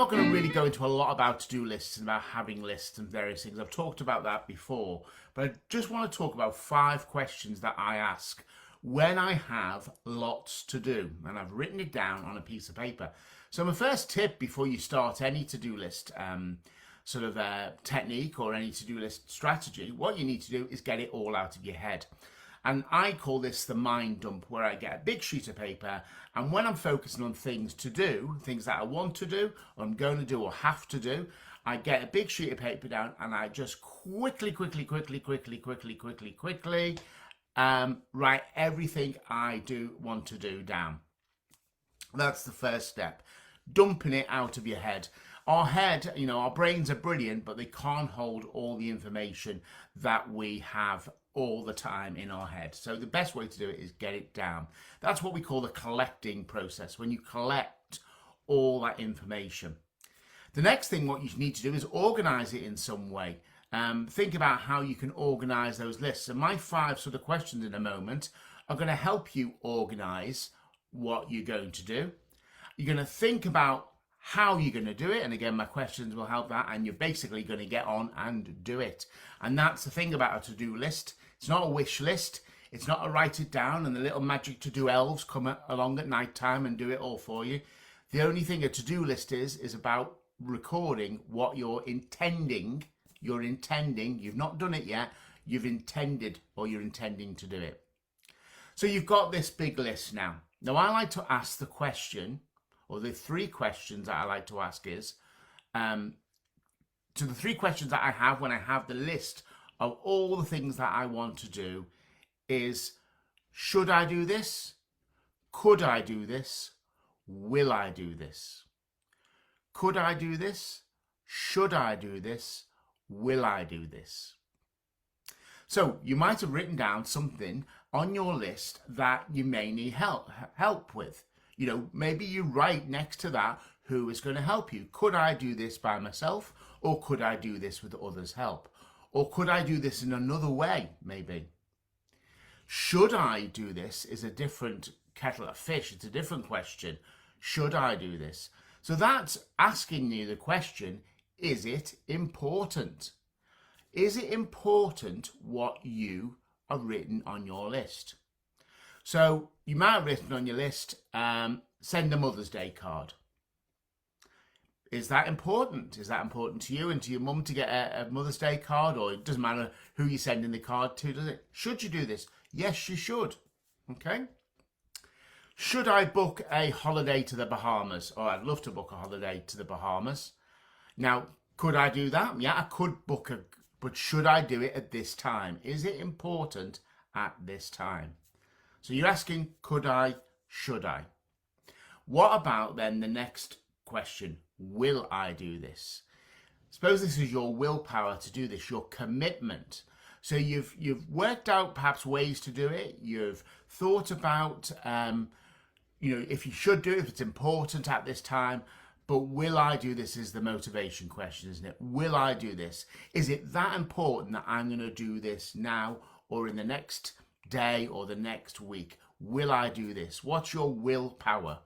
not going to really go into a lot about to-do lists and about having lists and various things. I've talked about that before, but I just want to talk about 5 questions that I ask when I have lots to do, and I've written it down on a piece of paper. So my first tip before you start any to-do list technique or any to-do list strategy, what you need to do is get it all out of your head. And I call this the mind dump, where I get a big sheet of paper, and when I'm focusing on things to do, things that I want to do, or I'm going to do, or have to do, I get a big sheet of paper down and I just quickly write everything I do want to do down. That's the first step, dumping it out of your head. Our head, our brains are brilliant, but they can't hold all the information that we have all the time in our head. So the best way to do it is get it down. That's what we call the collecting process, when you collect all that information. The next thing what you need to do is organize it in some way. Think about how you can organize those lists. And my 5 sort of questions in a moment are going to help you organize what you're going to do. You're going to think about how you're going to do it, and again my questions will help that, and you're basically going to get on and do it. And that's the thing about a to-do list. It's not a wish list. It's not a write it down and the little magic to-do elves come along at night time and do it all for you. The only thing a to-do list is about recording what you're intending. You've not done it yet, you've intended, or you're intending to do it. So you've got this big list now. Now I like to ask the question, or the 3 questions that I like to ask is, to the 3 questions that I have when I have the list of all the things that I want to do is, should I do this? Could I do this? Will I do this? Could I do this? Should I do this? Will I do this? So you might have written down something on your list that you may need help with. Maybe you write next to that, who is going to help you? Could I do this by myself, or could I do this with others' help? Or could I do this in another way, maybe? Should I do this is a different kettle of fish. It's a different question. Should I do this? So that's asking you the question, is it important? Is it important what you have written on your list? So you might have written on your list, send a Mother's Day card. Is that important? Is that important to you and to your mum to get a Mother's Day card? Or it doesn't matter who you're sending the card to, does it? Should you do this? Yes, you should. Okay. Should I book a holiday to the Bahamas? Oh, I'd love to book a holiday to the Bahamas. Now, could I do that? Yeah, I could book but should I do it at this time? Is it important at this time? So you're asking, could I, should I? What about then the next question? Will I do this? Suppose this is your willpower to do this, your commitment. So you've worked out perhaps ways to do it. You've thought about, if you should do it, if it's important at this time. But will I do this is the motivation question, isn't it? Will I do this? Is it that important that I'm going to do this now or in the next day or the next week? Will I do this? What's your willpower?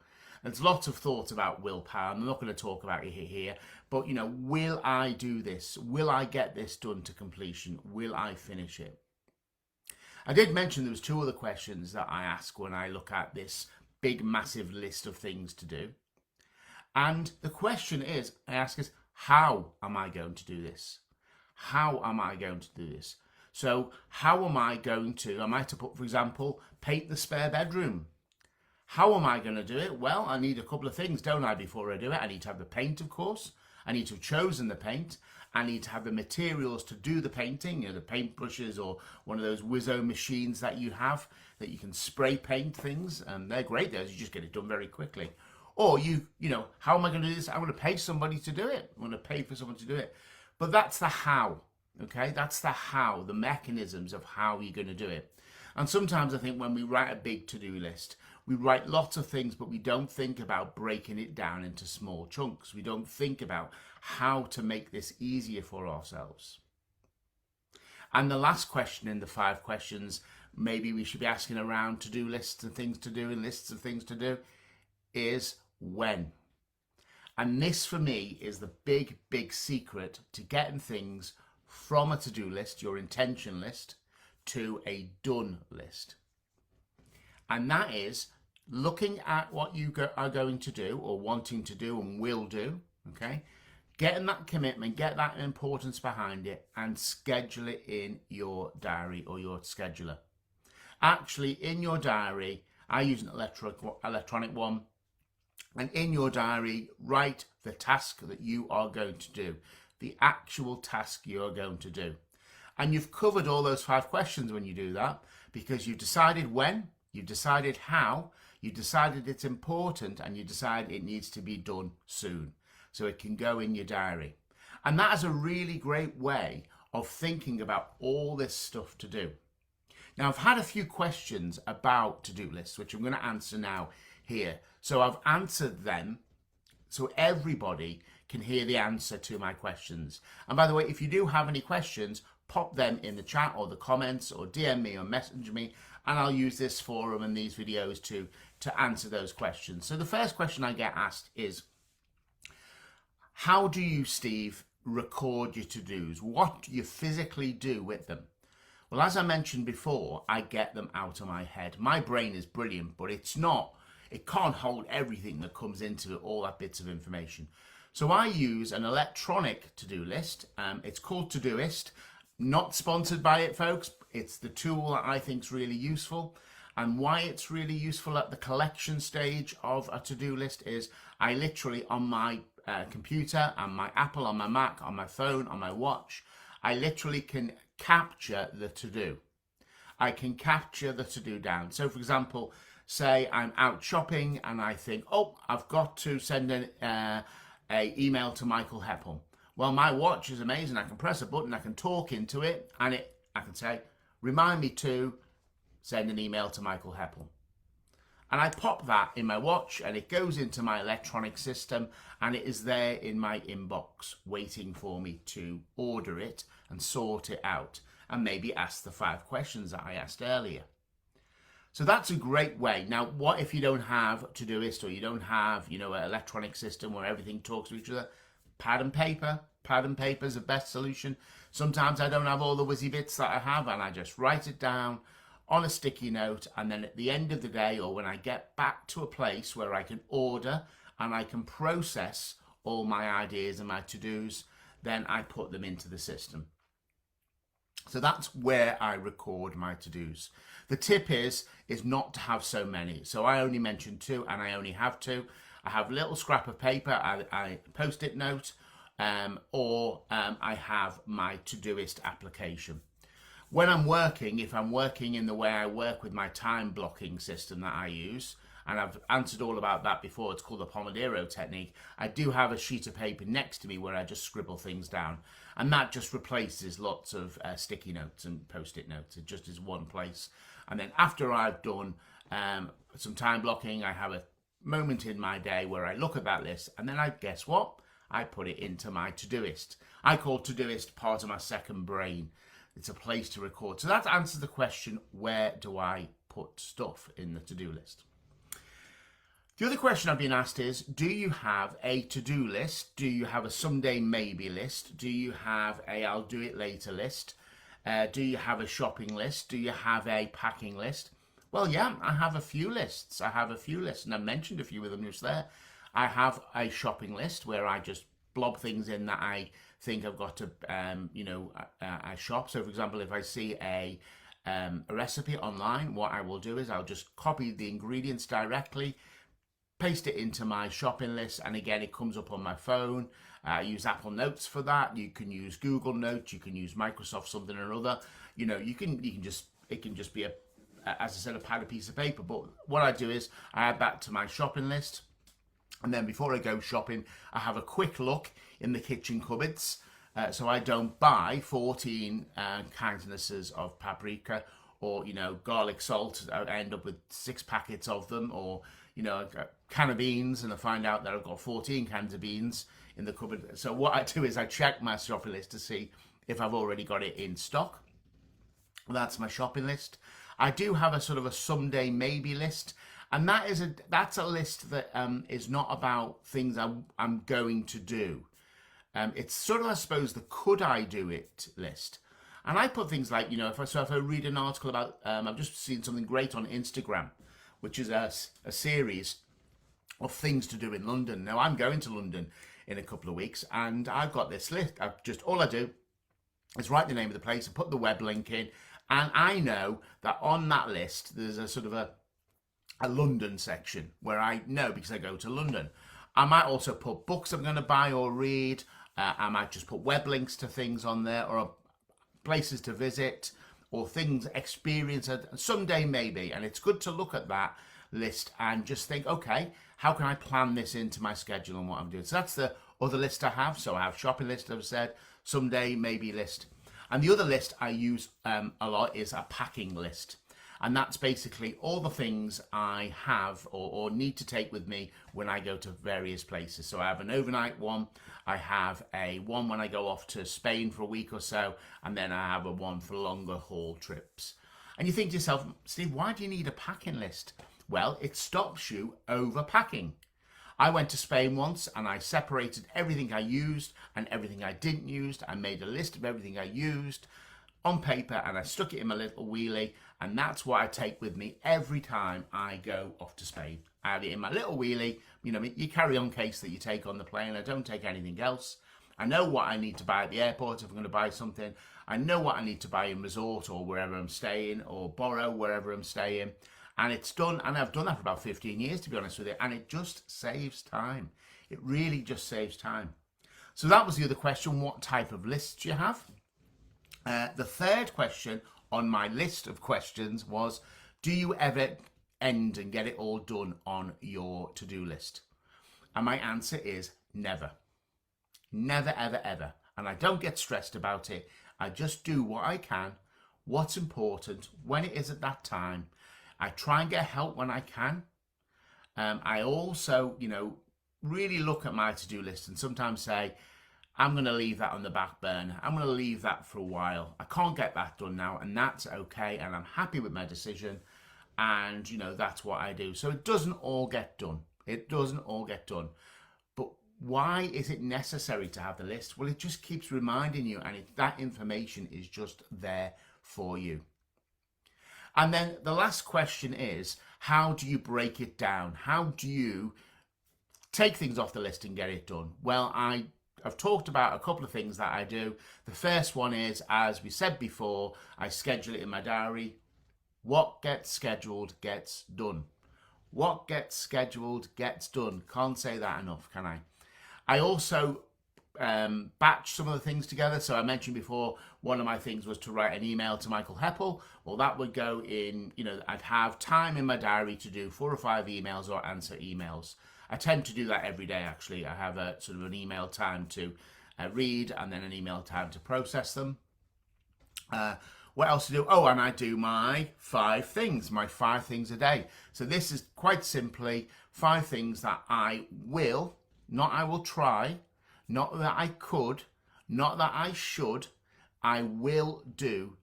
There's lots of thought about willpower. I'm not going to talk about it here, but will I do this? Will I get this done to completion? Will I finish it? I did mention there was 2 other questions that I ask when I look at this big, massive list of things to do. And the question I ask is, how am I going to do this? How am I going to do this? So how am I to put, for example, paint the spare bedroom? How am I going to do it? Well, I need a couple of things, don't I, before I do it? I need to have the paint, of course. I need to have chosen the paint. I need to have the materials to do the painting, the paint brushes or one of those Wizzo machines that you have that you can spray paint things. And they're great. You just get it done very quickly. Or how am I going to do this? I'm going to pay somebody to do it. I'm going to pay for someone to do it. But that's the how, okay? That's the how, the mechanisms of how you're going to do it. And sometimes I think when we write a big to-do list, we write lots of things, but we don't think about breaking it down into small chunks. We don't think about how to make this easier for ourselves. And the last question in the 5 questions, maybe we should be asking around to-do lists and things to do and lists of things to do, is when. And this for me is the big, big secret to getting things from a to-do list, your intention list, to a done list. And that is looking at what you are going to do or wanting to do and will do, okay? Getting that commitment, get that importance behind it, and schedule it in your diary or your scheduler. Actually, in your diary, I use an electronic one, and in your diary, write the task that you are going to do, the actual task you are going to do. And you've covered all those 5 questions when you do that, because you've decided when, you've decided how, you decided it's important, and you decide it needs to be done soon, so it can go in your diary. And that is a really great way of thinking about all this stuff to do. Now, I've had a few questions about to-do lists, which I'm going to answer now here. So I've answered them so everybody can hear the answer to my questions. And by the way, if you do have any questions, pop them in the chat or the comments, or DM me or message me, and I'll use this forum and these videos to answer those questions. So the first question I get asked is, how do you, Steve, record your to-dos? What do you physically do with them? Well, as I mentioned before, I get them out of my head. My brain is brilliant, but it can't hold everything that comes into it, all that bits of information. So I use an electronic to-do list. It's called Todoist. Not sponsored by it, folks. It's the tool that I think is really useful. And why it's really useful at the collection stage of a to-do list is I literally, on my computer, on my Apple, on my Mac, on my phone, on my watch, I literally can capture the to-do. I can capture the to-do down. So for example, say I'm out shopping and I think, oh, I've got to send an email to Michael Heppel. Well, my watch is amazing. I can press a button, I can talk into it, and I can say, remind me to send an email to Michael Heppel. And I pop that in my watch and it goes into my electronic system, and it is there in my inbox waiting for me to order it and sort it out and maybe ask the 5 questions that I asked earlier. So that's a great way. Now, what if you don't have Todoist, or you don't have, an electronic system where everything talks to each other? Pad and paper. Pad and paper is the best solution. Sometimes I don't have all the whizzy bits that I have, and I just write it down on a sticky note, and then at the end of the day, or when I get back to a place where I can order and I can process all my ideas and my to-dos, then I put them into the system. So that's where I record my to-dos. The tip is not to have so many. So I only mentioned 2, and I only have 2. I have a little scrap of paper, I post-it note, or I have my Todoist application. When I'm working, if I'm working in the way I work with my time blocking system that I use, and I've answered all about that before, it's called the Pomodoro technique, I do have a sheet of paper next to me where I just scribble things down. And that just replaces lots of sticky notes and post-it notes. It just is one place. And then after I've done some time blocking, I have a moment in my day where I look at that list, and then guess what? I put it into my Todoist. I call Todoist part of my second brain. It's a place to record. So that answers the question, where do I put stuff in the to-do list? The other question I've been asked is, do you have a to-do list? Do you have a someday maybe list? Do you have a I'll do it later list? Do you have a shopping list? Do you have a packing list? Well, yeah, I have a few lists. and I mentioned a few of them just there. I have a shopping list where I just blob things in that I think I've got to, I shop. So, for example, if I see a recipe online, what I will do is I'll just copy the ingredients directly, paste it into my shopping list, and again, it comes up on my phone. I use Apple Notes for that. You can use Google Notes. You can use Microsoft something or other. It can just be as I said, a pad, a piece of paper. But what I do is I add that to my shopping list. And then before I go shopping, I have a quick look in the kitchen cupboards. So I don't buy 14 kindnesses of paprika, or, garlic salt. I end up with 6 packets of them, or, a can of beans, and I find out that I've got 14 cans of beans in the cupboard. So what I do is I check my shopping list to see if I've already got it in stock. That's my shopping list. I do have a sort of a someday maybe list. And that's a list that is not about things I'm going to do. It's sort of, I suppose, the could I do it list. And I put things like, if I read an article about, I've just seen something great on Instagram, which is a series of things to do in London. Now, I'm going to London in a couple of weeks, and I've got this list. All I do is write the name of the place and put the web link in, and I know that on that list there's a sort of a London section where I know because I go to London. I might also put books I'm going to buy or read. I might just put web links to things on there, or places to visit, or things experience someday maybe. And it's good to look at that list and just think, okay, how can I plan this into my schedule and what I'm doing? So that's the other list I have. So I have shopping list, I've said, someday maybe list. And the other list I use a lot is a packing list. And that's basically all the things I have or need to take with me when I go to various places. So I have an overnight one, I have a one when I go off to Spain for a week or so, and then I have a one for longer haul trips. And you think to yourself, Steve, why do you need a packing list? Well, it stops you overpacking. I went to Spain once and I separated everything I used and everything I didn't use. I made a list of everything I used on paper and I stuck it in my little wheelie, and that's what I take with me every time I go off to Spain. I have it in my little wheelie, your carry-on case that you take on the plane. I don't take anything else. I know what I need to buy at the airport if I'm going to buy something. I know what I need to buy in resort or wherever I'm staying, or borrow wherever I'm staying. And it's done, and I've done that for about 15 years, to be honest with you, and it just saves time. It really just saves time. So that was the other question, what type of lists do you have? The third question on my list of questions was, do you ever end and get it all done on your to-do list? And my answer is never. Never, ever, ever. And I don't get stressed about it. I just do what I can, what's important, when it is at that time. I try and get help when I can. I also, really look at my to-do list and sometimes say, I'm going to leave that on the back burner. I'm going to leave that for a while. I can't get that done now, and that's okay. And I'm happy with my decision. And, that's what I do. So it doesn't all get done. It doesn't all get done. But why is it necessary to have the list? Well, it just keeps reminding you, and that information is just there for you. And then the last question is, how do you break it down? How do you take things off the list and get it done? Well, I've talked about a couple of things that I do. The first one is, as we said before, I schedule it in my diary. What gets scheduled gets done. What gets scheduled gets done. Can't say that enough, can I? I also batch some of the things together. So I mentioned before, one of my things was to write an email to Michael Heppel. Well, that would go in, I'd have time in my diary to do 4 or 5 emails or answer emails. I tend to do that every day, actually. I have a sort of an email time to read and then an email time to process them. What else to do? Oh, and I do my 5 things a day. So this is quite simply 5 things that I will, not I will try, not that I could, not that I should, I will do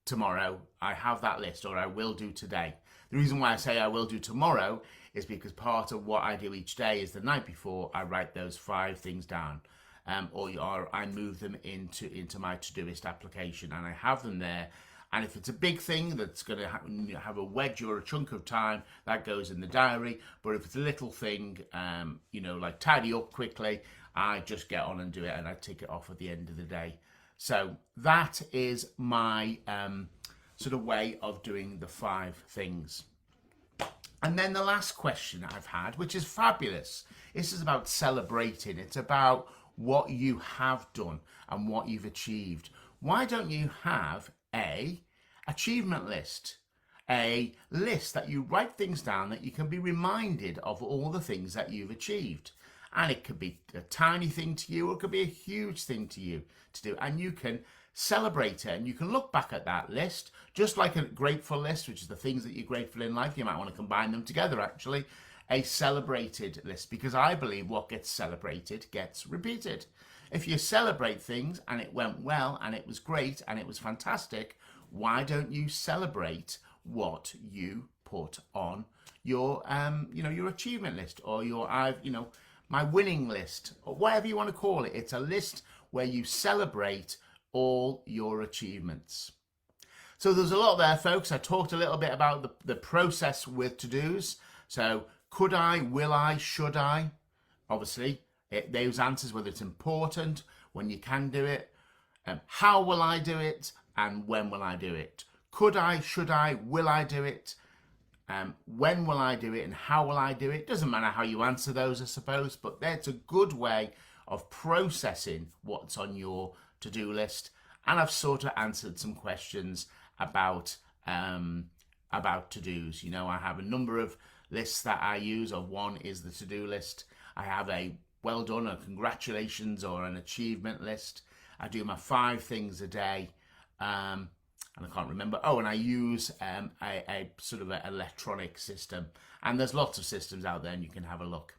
tomorrow. I have that list, or I will do today. The reason why I say I will do tomorrow is because part of what I do each day is the night before I write those 5 things down, or I move them into my Todoist application, and I have them there. And if it's a big thing that's going to have a wedge or a chunk of time, that goes in the diary. But if it's a little thing, like tidy up quickly, I just get on and do it, and I tick it off at the end of the day. So that is my sort of way of doing the 5 things. And then the last question I've had, which is fabulous. This is about celebrating. It's about what you have done and what you've achieved. Why don't you have a achievement list? A list that you write things down that you can be reminded of all the things that you've achieved. And it could be a tiny thing to you, or it could be a huge thing to you to do. And you can celebrate it, and you can look back at that list, just like a grateful list, which is the things that you're grateful in life. You might want to combine them together, actually. A celebrated list, because I believe what gets celebrated gets repeated. If you celebrate things and it went well and it was great and it was fantastic, why don't you celebrate what you put on your your achievement list, or your my winning list, or whatever you want to call it. It's a list where you celebrate all your achievements. So there's a lot there, folks. I talked a little bit about the process with to-dos. So could I, will I, should I? Obviously, those answers, whether it's important, when you can do it, how will I do it, and when will I do it? Could I, should I, will I do it? When will I do it, and how will I do it? Doesn't matter how you answer those, I suppose, but that's a good way of processing what's on your to-do list. And I've sort of answered some questions about to-dos. I have a number of lists that I use. One is the to-do list. I have a well done, a congratulations, or an achievement list. I do my 5 things a day, and I can't remember. Oh, and I use a sort of an electronic system. And there's lots of systems out there, and you can have a look.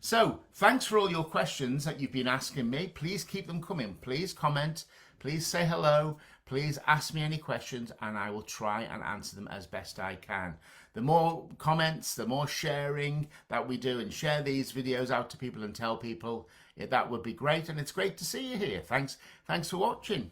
So thanks for all your questions that you've been asking me. Please keep them coming. Please comment. Please say hello. Please ask me any questions, and I will try and answer them as best I can. The more comments, the more sharing that we do, and share these videos out to people and tell people, that would be great. And it's great to see you here. Thanks for watching.